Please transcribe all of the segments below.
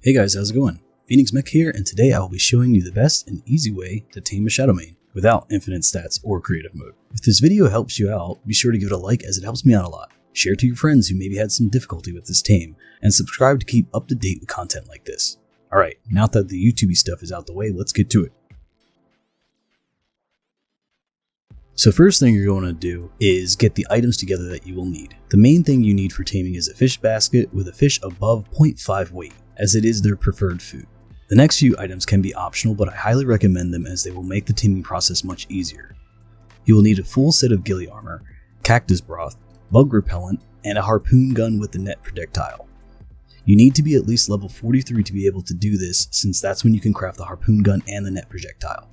Hey guys, how's it going? Phoenix Mech here, and today I will be showing you the best and easy way to tame a Shadowmane without infinite stats or creative mode. If this video helps you out, be sure to give it a like as it helps me out a lot. Share it to your friends who maybe had some difficulty with this tame, and subscribe to keep up to date with content like this. Alright, now that the YouTubey stuff is out the way, let's get to it. So first thing you're going to do is get the items together that you will need. The main thing you need for taming is a fish basket with a fish above 0.5 weight, as it is their preferred food. The next few items can be optional, but I highly recommend them as they will make the taming process much easier. You will need a full set of ghillie armor, cactus broth, bug repellent, and a harpoon gun with the net projectile. You need to be at least level 43 to be able to do this, since that's when you can craft the harpoon gun and the net projectile.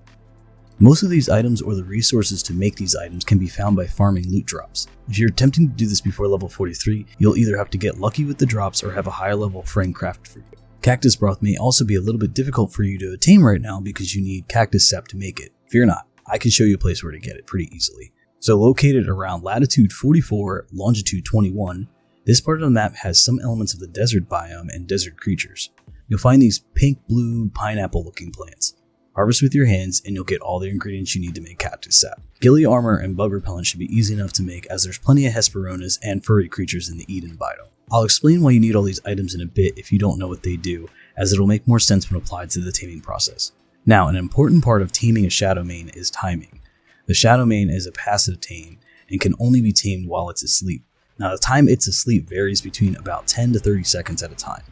Most of these items or the resources to make these items can be found by farming loot drops. If you're attempting to do this before level 43, you'll either have to get lucky with the drops or have a higher level friend craft for you. Cactus broth may also be a little bit difficult for you to tame right now because you need cactus sap to make it. Fear not, I can show you a place where to get it pretty easily. So located around latitude 44, longitude 21, this part of the map has some elements of the desert biome and desert creatures. You'll find these pink-blue pineapple looking plants. Harvest with your hands and you'll get all the ingredients you need to make cactus sap. Ghillie armor and bug repellent should be easy enough to make, as there's plenty of Hesperonas and furry creatures in the Eden biome. I'll explain why you need all these items in a bit if you don't know what they do, as it'll make more sense when applied to the taming process. Now, an important part of taming a Shadowmane is timing. The Shadowmane is a passive tame and can only be tamed while it's asleep. Now, the time it's asleep varies between about 10 to 30 seconds at a time.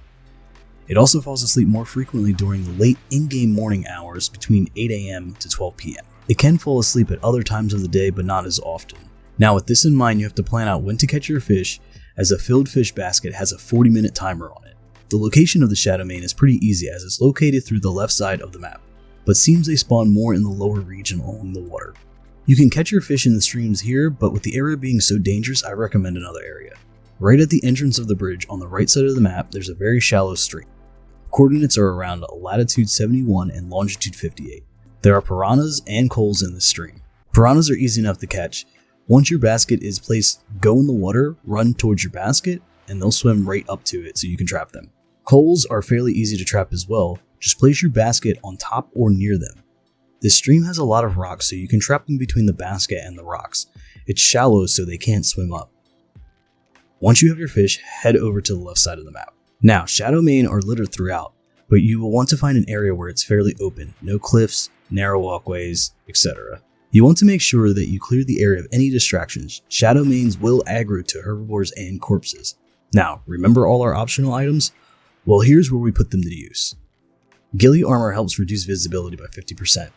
It also falls asleep more frequently during the late in-game morning hours between 8 AM to 12 PM. It can fall asleep at other times of the day, but not as often. Now, with this in mind, you have to plan out when to catch your fish, as a filled fish basket has a 40-minute timer on it. The location of the Shadowmane is pretty easy, as it's located through the left side of the map, but seems they spawn more in the lower region along the water. You can catch your fish in the streams here, but with the area being so dangerous, I recommend another area. Right at the entrance of the bridge on the right side of the map, there's a very shallow stream. Coordinates are around latitude 71 and longitude 58. There are piranhas and coals in this stream. Piranhas are easy enough to catch. Once your basket is placed, go in the water, run towards your basket, and they'll swim right up to it so you can trap them. Coals are fairly easy to trap as well. Just place your basket on top or near them. This stream has a lot of rocks, so you can trap them between the basket and the rocks. It's shallow so they can't swim up. Once you have your fish, head over to the left side of the map. Now, Shadowmane are littered throughout, but you will want to find an area where it's fairly open, no cliffs, narrow walkways, etc. You want to make sure that you clear the area of any distractions. Shadowmanes will aggro to herbivores and corpses. Now, remember all our optional items? Well, here's where we put them to use. Ghillie armor helps reduce visibility by 50%.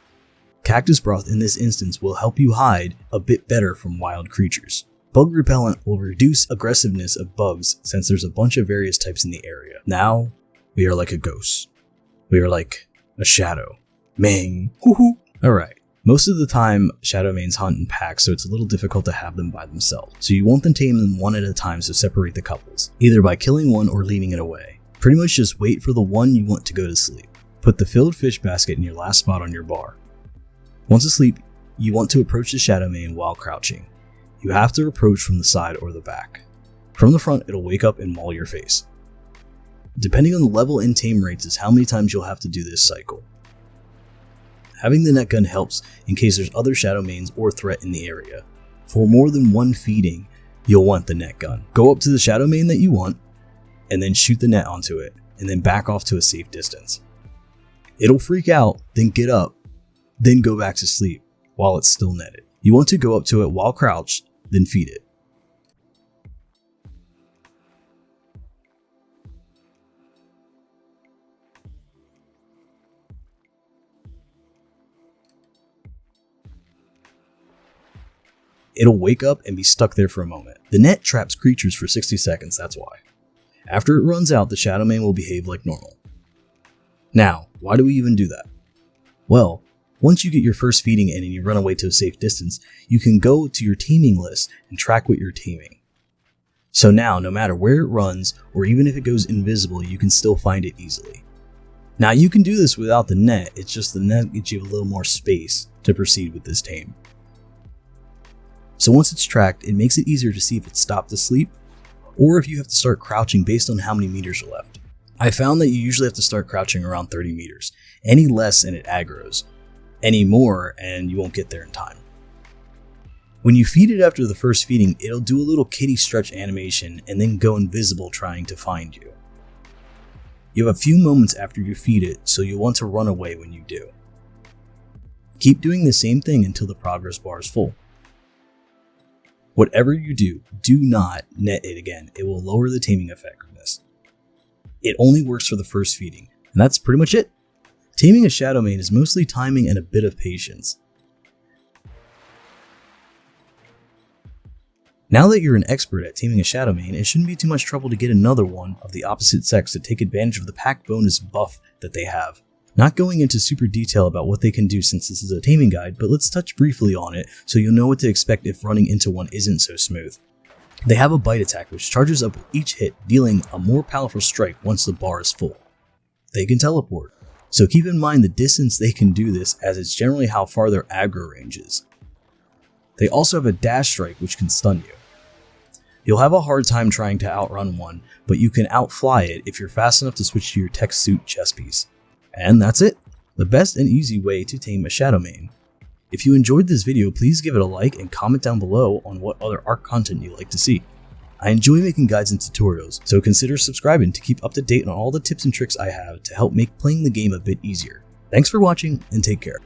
Cactus broth in this instance will help you hide a bit better from wild creatures. Bug repellent will reduce aggressiveness of bugs since there's a bunch of various types in the area. Now, we are like a ghost. We are like a shadow. Mang. Hoo-hoo. Alright. Most of the time, Shadowmanes hunt in packs, so it's a little difficult to have them by themselves. So you want them to tame them one at a time to separate the couples, either by killing one or leading it away. Pretty much just wait for the one you want to go to sleep. Put the filled fish basket in your last spot on your bar. Once asleep, you want to approach the Shadowmane while crouching. You have to approach from the side or the back. From the front, it'll wake up and maul your face. Depending on the level and tame rates is how many times you'll have to do this cycle. Having the net gun helps in case there's other Shadowmanes or threat in the area. For more than one feeding, you'll want the net gun. Go up to the Shadowmane that you want, and then shoot the net onto it, and then back off to a safe distance. It'll freak out, then get up, then go back to sleep while it's still netted. You want to go up to it while crouched, then feed it. It'll wake up and be stuck there for a moment. The net traps creatures for 60 seconds, that's why. After it runs out, the Shadowmane will behave like normal. Now, why do we even do that? Well, once you get your first feeding in and you run away to a safe distance, you can go to your taming list and track what you're taming. So now, no matter where it runs, or even if it goes invisible, you can still find it easily. Now, you can do this without the net, it's just the net gives you a little more space to proceed with this tame. So once it's tracked, it makes it easier to see if it's stopped to sleep, or if you have to start crouching based on how many meters are left. I found that you usually have to start crouching around 30 meters. Any less and it aggroes. Any more and you won't get there in time. When you feed it after the first feeding, it'll do a little kitty stretch animation and then go invisible trying to find you. You have a few moments after you feed it, so you'll want to run away when you do. Keep doing the same thing until the progress bar is full. Whatever you do, do not net it again. It will lower the taming effectiveness. It only works for the first feeding, and that's pretty much it. Taming a Shadowmane is mostly timing and a bit of patience. Now that you're an expert at taming a Shadowmane, it shouldn't be too much trouble to get another one of the opposite sex to take advantage of the pack bonus buff that they have. Not going into super detail about what they can do since this is a taming guide, but let's touch briefly on it so you'll know what to expect if running into one isn't so smooth. They have a bite attack which charges up with each hit, dealing a more powerful strike once the bar is full. They can teleport, so keep in mind the distance they can do this, as it's generally how far their aggro range is. They also have a dash strike which can stun you. You'll have a hard time trying to outrun one, but you can outfly it if you're fast enough to switch to your tech suit chest piece. And that's it! The best and easy way to tame a Shadowmane. If you enjoyed this video, please give it a like and comment down below on what other ARC content you'd like to see. I enjoy making guides and tutorials, so consider subscribing to keep up to date on all the tips and tricks I have to help make playing the game a bit easier. Thanks for watching and take care.